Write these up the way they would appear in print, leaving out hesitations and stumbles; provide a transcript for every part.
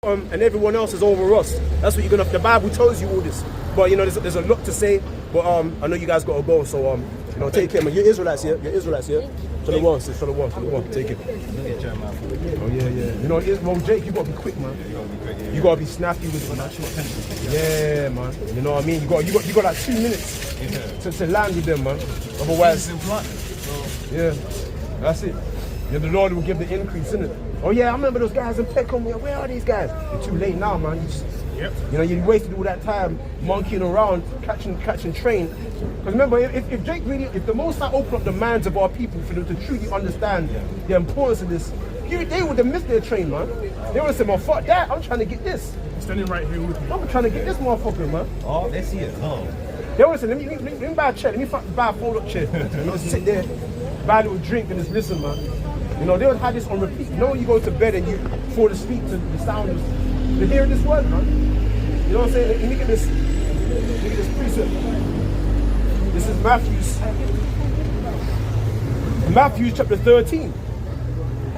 And everyone else is over us. That's what you're gonna. The Bible tells you all this. But you know, there's a lot to say. But I know you guys gotta go. So you know, take care, man. You're Israelites here. You're Israelites here. Shalom, sis. Shalom. Take it. Oh yeah. You know, well, Jake, you gotta be quick, man. You gotta be snappy with it. Yeah, man. You know what I mean? You got like 2 minutes to land with them, man. Otherwise, yeah, that's it. Yeah, the Lord will give the increase, innit? Oh yeah, I remember those guys in Peckham. Where are these guys? You're too late now, man. You know, you wasted all that time monkeying around, catching train. Because remember, if Jake really, if the Most High opened up the minds of our people for them to truly understand the importance of this, they would have missed their train, man. They would have said, "Man, fuck that. I'm trying to get this." Standing right here with me. I'm trying to get this motherfucker, man. Oh, let's see it. Oh. They would have said, "Let me buy a chair. Let me buy a fold-up chair. And just sit there, buy a little drink, and just listen, man." You know, they would have this on repeat. You know when you go to bed and you fall asleep to the sound of the hearing this word, man. You know what I'm saying? Look at this precept. This is Matthew chapter 13,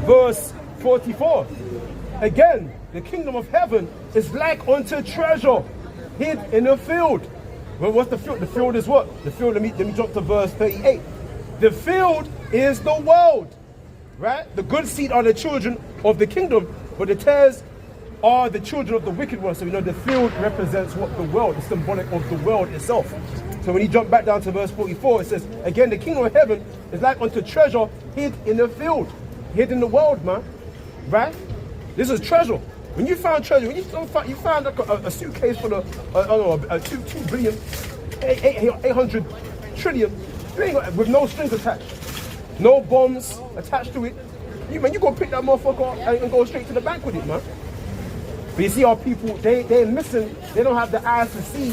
verse 44. Again, the kingdom of heaven is like unto treasure hid in a field. Well, what's the field? The field is what? The field, let me jump to verse 38. The field is the world. Right? The good seed are the children of the kingdom, but the tares are the children of the wicked one. So we know the field represents what? The world, the symbolic of the world itself. So when you jump back down to verse 44, it says, again, the kingdom of heaven is like unto treasure hid in the field, hid in the world, man. Right? This is treasure. When you found treasure, when you found like a suitcase full of, 2 billion, 800 trillion, with no strings attached. No bombs attached to it. You go pick that motherfucker and go straight to the bank with it, man. But you see our people, they're missing, they don't have the eyes to see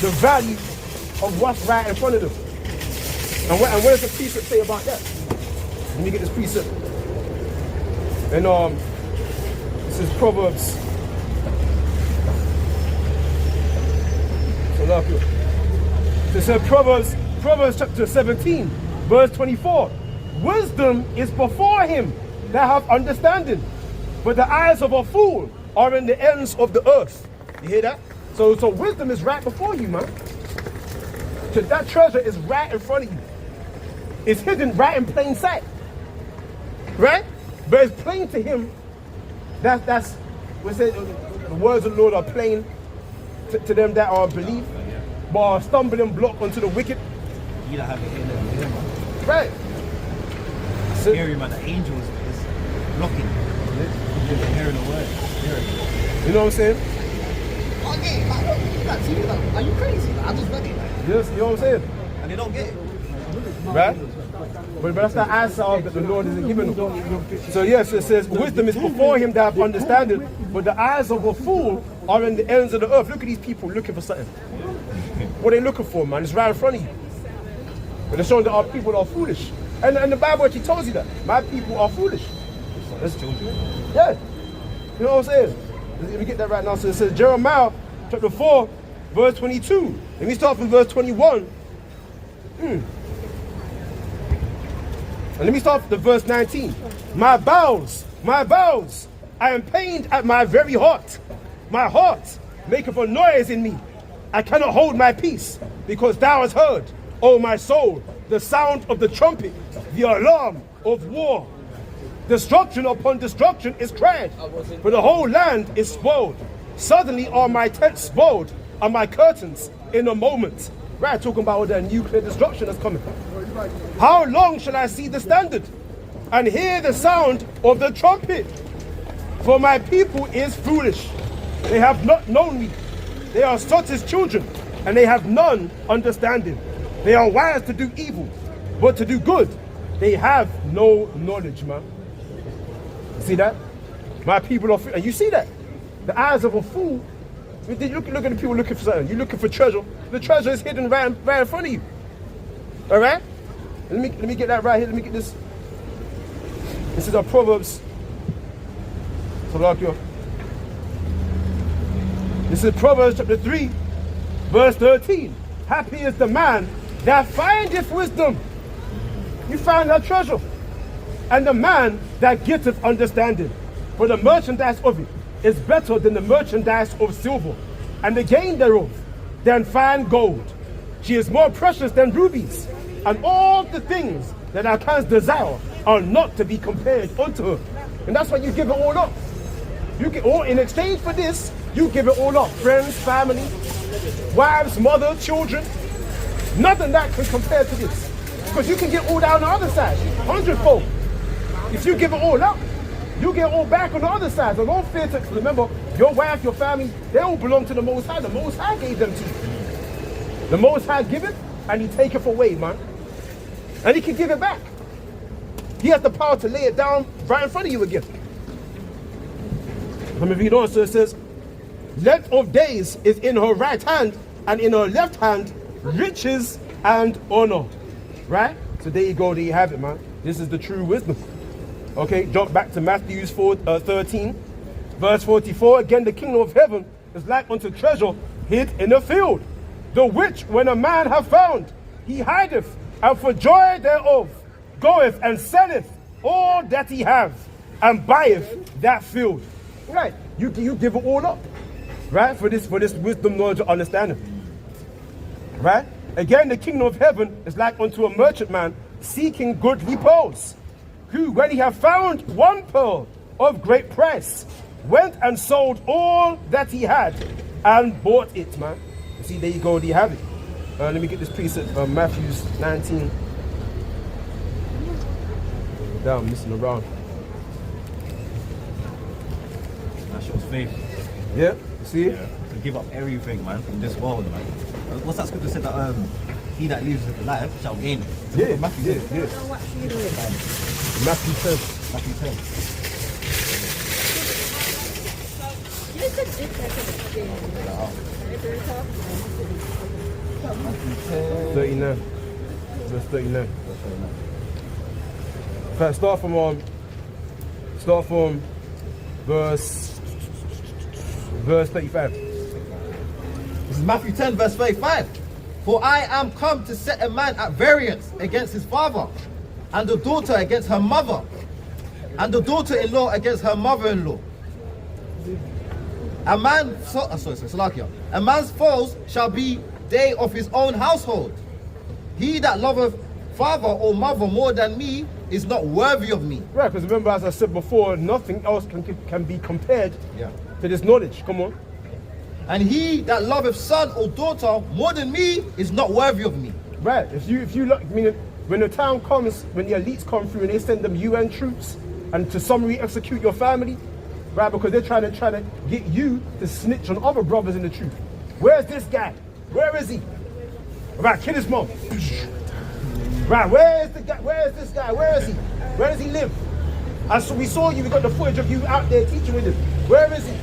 the value of what's right in front of them. And what does the precept say about that? Let me get this precept. And this is Proverbs. So look here. This is Proverbs chapter 17. Verse 24, wisdom is before him that have understanding, but the eyes of a fool are in the ends of the earth. You hear that? So wisdom is right before you, man. So that treasure is right in front of you. It's hidden right in plain sight. Right? But it's plain to him. That's we say the words of the Lord are plain to them that are believe, but a stumbling block unto the wicked. You don't have to hear them. Right. Scary, man. The angels is blocking. You're hearing the word. You know what I'm saying? Okay, are you crazy? I just read it. Yes, you know what I'm saying? And they don't get it. Right? But that's the answer that the Lord isn't giving them. So yes, it says, wisdom is before him that have understanding, but the eyes of a fool are in the ends of the earth. Look at these people looking for something. What are they looking for, man? It's right in front of you. But they're showing that our people are foolish. And the Bible actually tells you that. My people are foolish. That's children. Yeah. You know what I'm saying? Let me get that right now. So it says Jeremiah chapter 4, verse 22. Let me start from verse 21. And let me start from verse 19. My bowels, I am pained at my very heart. My heart maketh a noise in me. I cannot hold my peace, because thou hast heard, O my soul, the sound of the trumpet, the alarm of war. Destruction upon destruction is cried, for the whole land is spoiled. Suddenly are my tents spoiled, and my curtains in a moment. Right, talking about all the nuclear destruction that's coming. How long shall I see the standard, and hear the sound of the trumpet? For my people is foolish. They have not known me. They are such as children, and they have none understanding. They are wise to do evil, but to do good, they have no knowledge, man. See that? My people are foolish. And you see that? The eyes of a fool. Look at the people looking for something. You're looking for treasure. The treasure is hidden right in front of you. All right? Let me get that right here. Let me get this. This is our Proverbs. So look here. This is Proverbs chapter 3, verse 13. Happy is the man that findeth wisdom. You find that treasure. And the man that getteth understanding. For the merchandise of it is better than the merchandise of silver, and the gain thereof than fine gold. She is more precious than rubies, and all the things that our hands desire are not to be compared unto her. And that's why you give it all up. You get all in exchange for this. You give it all up. Friends, family, wives, mother, children. Nothing that can compare to this. Because you can get all down on the other side, 100-fold. If you give it all up, you get all back on the other side. So don't fear to remember, your wife, your family, they all belong to the Most High. The Most High gave them to you. The Most High give it, and He take it away, man. And He can give it back. He has the power to lay it down right in front of you again. Let me read on. So it says, length of days is in her right hand, and in her left hand, riches and honor. Right? So there you go, there you have it, man. This is the true wisdom. Okay, jump back to Matthew 13, verse 44. Again, the kingdom of heaven is like unto treasure hid in a field, the which when a man hath found, he hideth, and for joy thereof goeth and selleth all that he hath, and buyeth that field. Right, you give it all up, right, for this wisdom, knowledge, and understanding. Right? Again, the kingdom of heaven is like unto a merchantman seeking goodly pearls, who, when he had found one pearl of great price, went and sold all that he had and bought it, man. You see, there you go, there you have it. Let me get this precept, Matthew 19. Damn, I'm missing around. That shows faith. Yeah, you see? Yeah. To give up everything, man, in this world, man. What's that scripture said that he that lives with life shall gain it? Yeah, Matthew, yeah. Matthew 10. Matthew 10. Matthew 39. Verse 39. First, start from verse 35. This is Matthew 10, verse 35. For I am come to set a man at variance against his father, and the daughter against her mother, and the daughter-in-law against her mother-in-law. A man's foes shall be they of his own household. He that loveth father or mother more than me is not worthy of me. Right, because remember, as I said before, nothing else can be compared to this knowledge. Come on. And he that loveth son or daughter more than me is not worthy of me. Right. If you look, I mean, when the time comes, when the elites come through and they send them UN troops and to summary execute your family, right? Because they're trying to get you to snitch on other brothers in the truth. Where's this guy? Where is he? Right, kill his mom. Right, where is the guy? Where is this guy? Where is he? Where does he live? And so we saw you. We got the footage of you out there teaching with him. Where is he?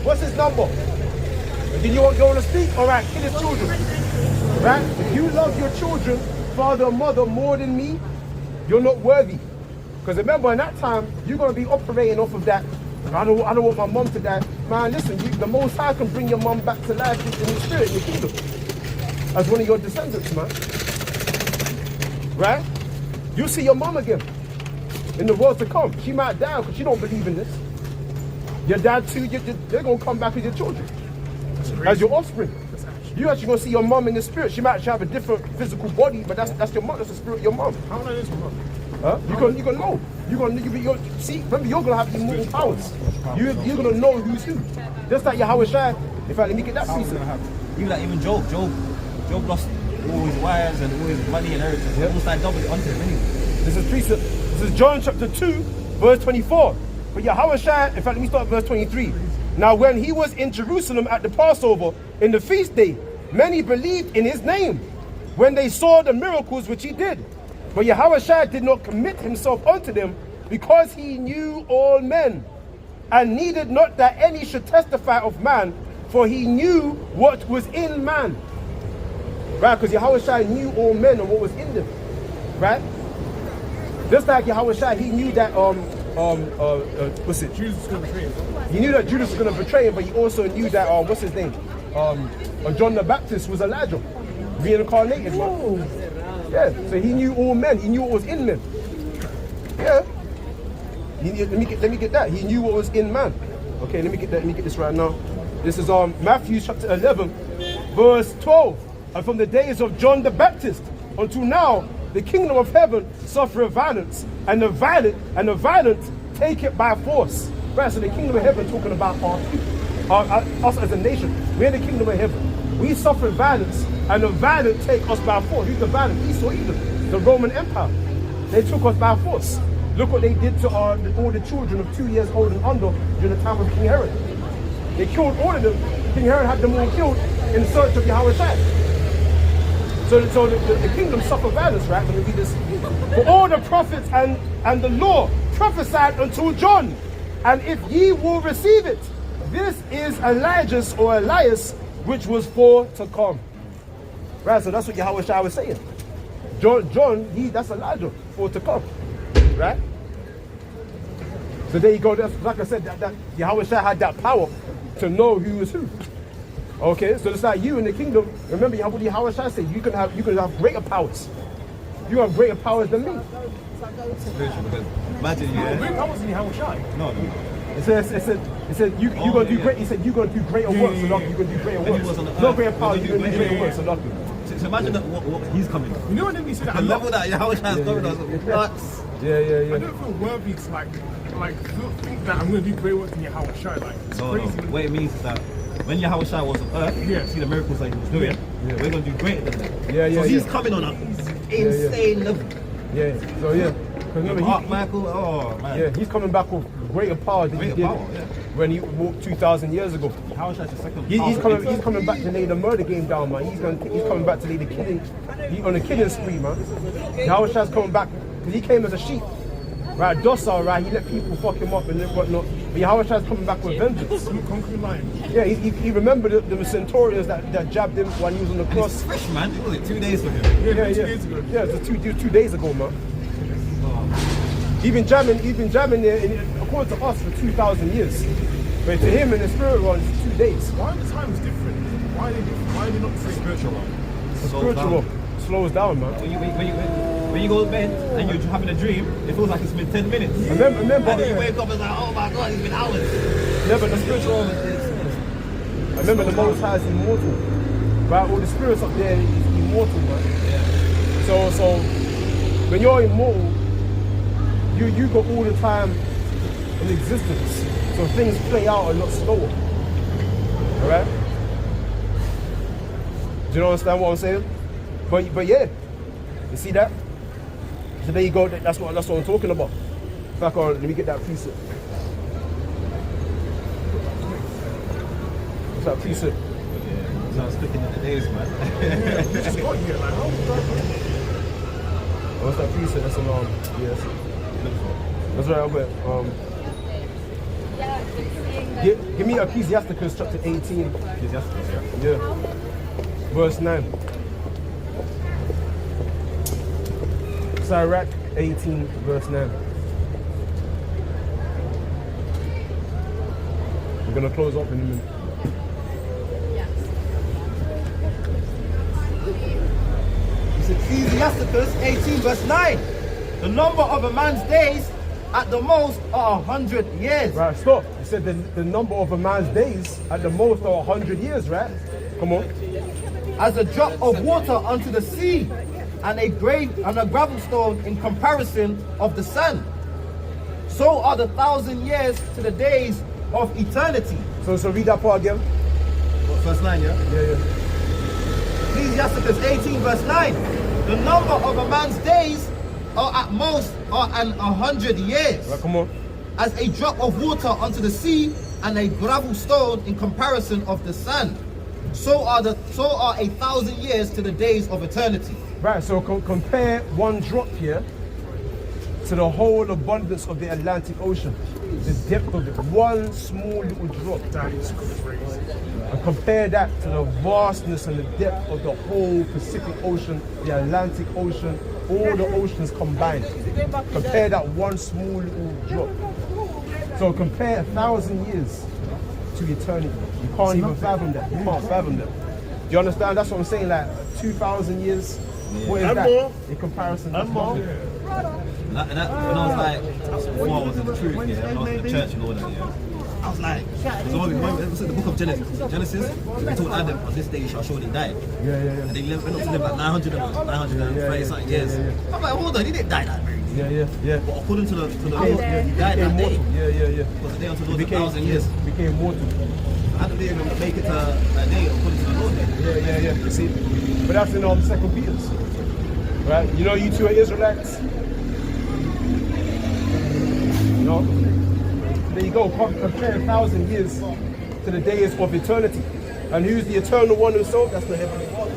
What's his number? Do you want to speak? All right, kill his children. Right? If you love your children, father or mother, more than me, you're not worthy. Because remember, in that time, you're going to be operating off of that. I don't want my mom to die. Man, listen, the Most High can bring your mom back to life in the spirit, in the kingdom. As one of your descendants, man. Right? You see your mom again in the world to come. She might die because she don't believe in this. Your dad too, they're going to come back as your children. As your offspring. You actually going to see your mom in the spirit. She might actually have a different physical body, but that's your mom. That's the spirit of your mom. How know this one? Huh? You're gonna know. See, remember, you're gonna have immortal powers. You're gonna know who's who. Just like Yahweh Shai. In fact, let me get that piece. Even Job lost all his wives and all his money and everything. Yep. Almost like double it onto him anyway. This is John chapter 2, verse 24. But Yahweh Shai, in fact, let me start at verse 23. Now, when he was in Jerusalem at the Passover, in the feast day, many believed in his name when they saw the miracles which he did. But Yahweh Shai did not commit himself unto them, because he knew all men, and needed not that any should testify of man, for he knew what was in man. Right? Because Yahweh Shai knew all men and what was in them. Right? Just like Yahweh Shai, he knew that what's it? Judas was going to betray him. He knew that Judas was going to betray him, but he also knew that what's his name? John the Baptist was Elijah, reincarnated, man. Yeah, so he knew all men. He knew what was in men. Yeah. Let me get that. He knew what was in man. Okay, let me get this right now. This is Matthew chapter 11, verse 12. And from the days of John the Baptist until now, the kingdom of heaven suffereth violence, and the violent take it by force. Right, so the kingdom of heaven talking about our people, us as a nation. We're the kingdom of heaven. We suffer violence, and the violent take us by force. Who's the violent? Esau, Edom, the Roman Empire. They took us by force. Look what they did to all the children of 2 years old and under during the time of King Herod. They killed all of them. King Herod had them all killed in search of Yahweh Shai. So the kingdom suffered violence, right? Let me read this. For all the prophets and the law prophesied until John. And if ye will receive it, this is Elijah's or Elias, which was for to come. Right, so that's what Yahweh Shai was saying. John, that's Elijah, for to come. Right? So there you go. That's, like I said, that Yahweh Shai had that power to know who was who. Okay, so it's like you in the kingdom. Remember what Yahweh Shai said, you can have greater powers. You have greater powers than me. Imagine, I wasn't Yahweh Shai. No. It said you gonna do great. He said you gonna do greater works, so you gonna do greater works. No greater power, you gonna do greater works, so nothing. So imagine that what he's coming. You know when he said that? The level that Yahweh Shai is coming on, nuts. Yeah. I don't feel worthy to like think that I'm gonna do great work in Yahweh Shai. Like it's crazy. What it means is that when Yahweh Shai was on earth, see the miracles that he was doing. We're gonna do greater than that. So he's coming on an insane level. Yeah. So remember, Michael, oh man. Yeah, he's coming back with greater power than he did when he walked 2,000 years ago. How should I say second? He's coming back to lay the murder game down, man. He's coming back to lay the killing, on the killing spree, man. Yahweh Shai's coming back because he came as a sheep, right? Docile, right? He let people fuck him up and whatnot. But Yahweh Shai's coming back with vengeance. Conquering lion. Yeah, he remembered the centurions that jabbed him when he was on the cross. It's fresh, man. It was like 2 days for him. Yeah, 2 days ago. Yeah, it was two days ago, man. He's been jamming there, according to us, for 2,000 years. But to him in the spirit realm, it's 2 days. Why are the times different? Why are they different? Why are they not the same? Spiritual one. The spiritual one slows down, man. When you go to bed and you're having a dream, it feels like it's been 10 minutes. And then And then you wake up and it's like, oh my God, it's been hours. Yeah, but the spiritual one I remember the Most High is immortal. Right? All the spirits up there is immortal, man. Yeah. So when you're immortal, you got all the time in existence. So things play out a lot slower. Alright? Do you understand what I'm saying? But yeah. You see that? So there you go, that's what I'm talking about. Back on, let me get that precept. What's that precept? Yeah, so I was looking at the days, man. You just got here, like, how What's that precept? That's an yes. That's right, Albert. Give me Ecclesiasticus chapter 18. Ecclesiasticus, Yeah. Verse 9. Sirach 18, verse 9. We're gonna close up in a minute. It's Ecclesiasticus 18 verse 9. The number of a man's days at the most are 100 years. Right, stop. You said the number of a man's days at the most are 100 years, right? Come on. As a drop of water unto the sea, and a gravel stone in comparison of the sun. So are the 1,000 years to the days of eternity. So read that part again. Verse 9, yeah? Yeah. Ecclesiasticus 18 verse 9. The number of a man's days are at most 100 years. Right, come on. As a drop of water unto the sea, and a gravel stone in comparison of the sun. So are 1,000 years to the days of eternity. Right, so compare one drop here to the whole abundance of the Atlantic Ocean. The depth of it, one small little drop. that is crazy. And compare that to the vastness and the depth of the whole Pacific Ocean, the Atlantic Ocean, all the oceans combined. Compare that one small little drop. So compare 1,000 years to eternity. You can't even fathom that. You can't fathom that. Do you understand? That's what I'm saying. Like 2,000 years. What is that in comparison? And more. And that, when I was like, before I was in the truth, yeah, when I was in the church and all that, yeah, I was like, what's in the book of Genesis, they told Adam, on this day you shall surely die. Yeah. And they went on to live like 930 something years. I'm like, hold on, he didn't die that very day. Yeah. But according to the Lord, he died that day. Yeah. Because the day unto the Lord 1,000 years. Became mortal. Adam didn't even make it to a day according to the Lord. Yeah. You see, but that's in 2 Peter's. Right? You know, you two are Israelites. You know, there you go. Compare 1,000 years to the days of eternity. And who's the eternal one who sold? That's the heavenly Father.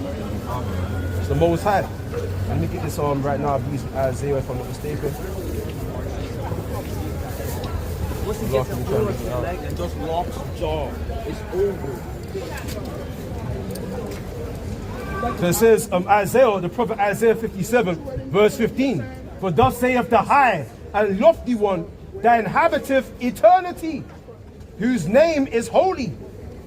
It's the Most High. Let me get this on right now. I believe Isaiah, if I'm not mistaken. Once he gets a hold of his leg and just walks jaw, it's over. So it says, Isaiah, the prophet Isaiah 57, verse 15. For thus saith the high and lofty one that inhabiteth eternity, whose name is holy.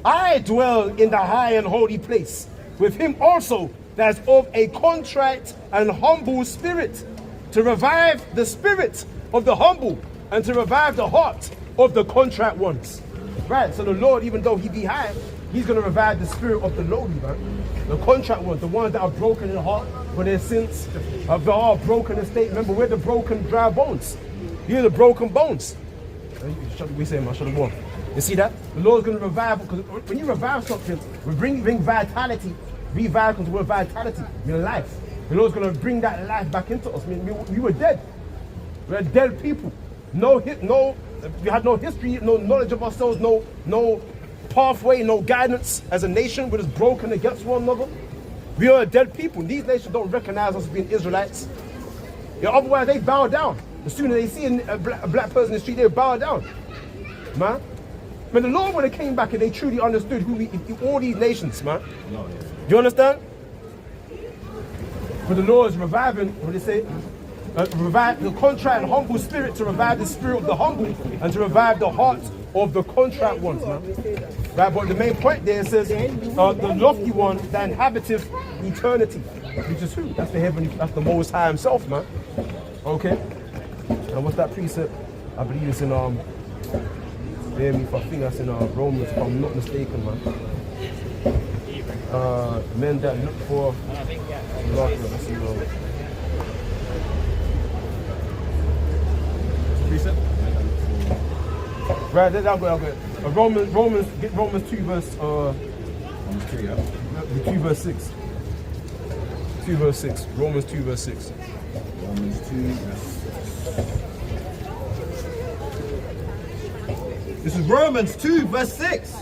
I dwell in the high and holy place, with him also that is of a contrite and humble spirit, to revive the spirit of the humble, and to revive the heart of the contrite ones. Right, so the Lord, even though he be high, he's going to revive the spirit of the lowly, man. The contrite ones, the ones that are broken in heart for their sins, of the heart broken in state. Remember, we're the broken, dry bones. You're the broken bones. We say, man, shut up, one. You see that? The Lord's going to revive, because when you revive something, we bring vitality. Revive comes with vitality, life. The Lord's going to bring that life back into us. I mean, we were dead. We're dead people. We had no history, no knowledge of ourselves, no pathway, no guidance as a nation. We're just broken against one another. We are a dead people. These nations don't recognize us as being Israelites. Otherwise, they bow down. The sooner they see a black person in the street, they bow down. Man. When the Lord would have came back and they truly understood who all these nations, man. Do you understand? But the Lord is reviving, what do they say? Revive the contrite and humble spirit, to revive the spirit of the humble and to revive the hearts of the contrite ones, man. Right, but the main point there says the lofty one that inhabiteth eternity, which is who? That's the heavenly, that's the Most High himself, man. Okay. And what's that precept? I believe it's in bear me if I think that's in Romans, if I'm not mistaken, man. Men that look for Lord, let's see, Precept? Right, there, I'll go. Romans 2 verse Romans 2, yeah. 2 verse 6. 2 verse 6. Romans 2 verse 6. Romans 2 verse 6. This is Romans 2 verse 6.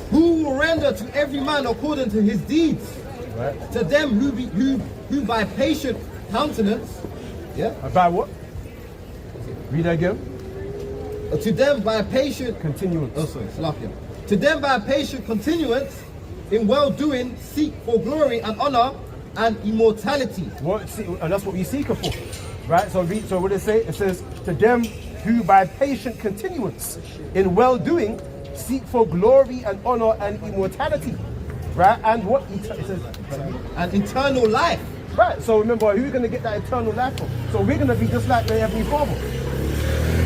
Who will render to every man according to his deeds? Right. To them who by patient countenance, yeah. By what? Read that again. To them by patient continuance. Oh, sorry, Slakia. To them by patient continuance in well-doing seek for glory and honor and immortality. And that's what we seek for, right? So what does it say? It says, to them who by patient continuance in well-doing seek for glory and honor and immortality, right? And what it says, and eternal life. Right. So remember, who's going to get that eternal life from? So we're going to be just like the Heavenly Father.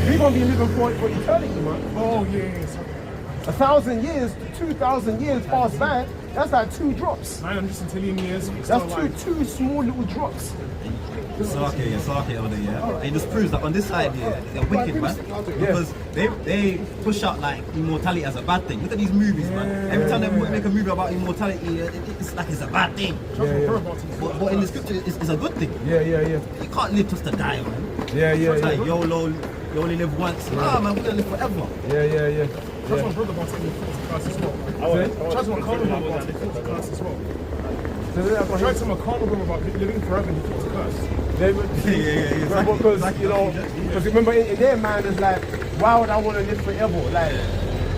We're going to be living for eternity, man. Oh, yes. 1,000 years, 2,000 years pass by. That's like 2 drops. 900 centillion years. That's two small little drops. Sake over there, yeah. And it just proves that on this side here, they're wicked, man. Because they push out like immortality as a bad thing. Look at these movies, man. Every time they make a movie about immortality, it's like it's a bad thing. But in the scripture, it's a good thing. Yeah. You can't live just to die, man. Yeah. It's like YOLO, you only live once. Nah, man, we're gonna live forever. Yeah. That's my brother about to take me to class as well. That's my brother about to take me to class as well. I tried to tell my carnal brother about living forever and he thought it's a curse. Yeah. Because remember in their mind it's like, why would I want to live forever? Like,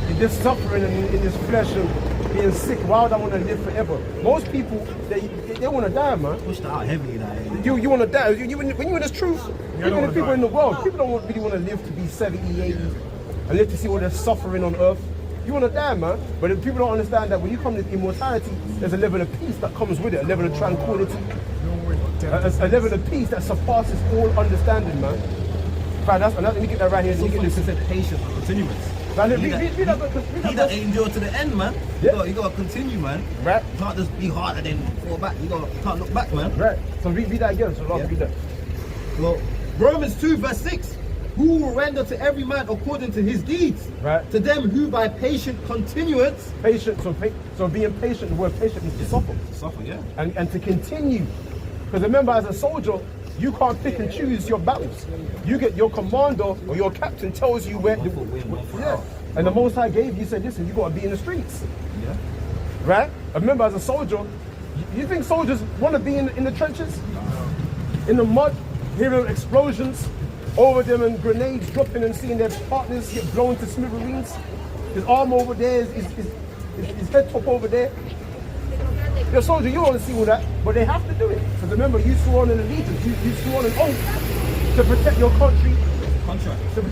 in this suffering and in this flesh and being sick, why would I want to live forever? Most people, they want to die, man. Pushed out heavily, like. You want to die. When you're in this truth, even the people in the world, people don't really want to live to be 70, 80 and live to see all the suffering on earth. You want to die, man. But if people don't understand that when you come to immortality, there's a level of peace that comes with it, a level of tranquility. A level of peace that surpasses all understanding, man. Right, let me get that right here. Let me get this. Patient continuance. Now, He that endure to the end, man. Yeah. You gotta continue, man. Right. You can't just be hard and then fall back. You can't look back, man. Right. So read that again. So last read that. Well, Romans 2 verse 6. Who will render to every man according to his deeds? Right. To them who by patient continuance. Patient. So being patient. The word patient is to suffer. Suffer, yeah. And to continue. Because remember, as a soldier, you can't pick and choose your battles. You get your commander or your captain tells you where. Yeah. And the Most High gave you, said, listen, you got to be in the streets. Yeah. Right? Remember, as a soldier, you think soldiers want to be in the trenches? In the mud, hearing explosions over them and grenades dropping and seeing their partners get blown to smithereens. His arm over there, his head top over there. You're a soldier, you don't want to see all that, but they have to do it. Because remember, you swore on an allegiance, you swore on an oath to protect your country. Contract.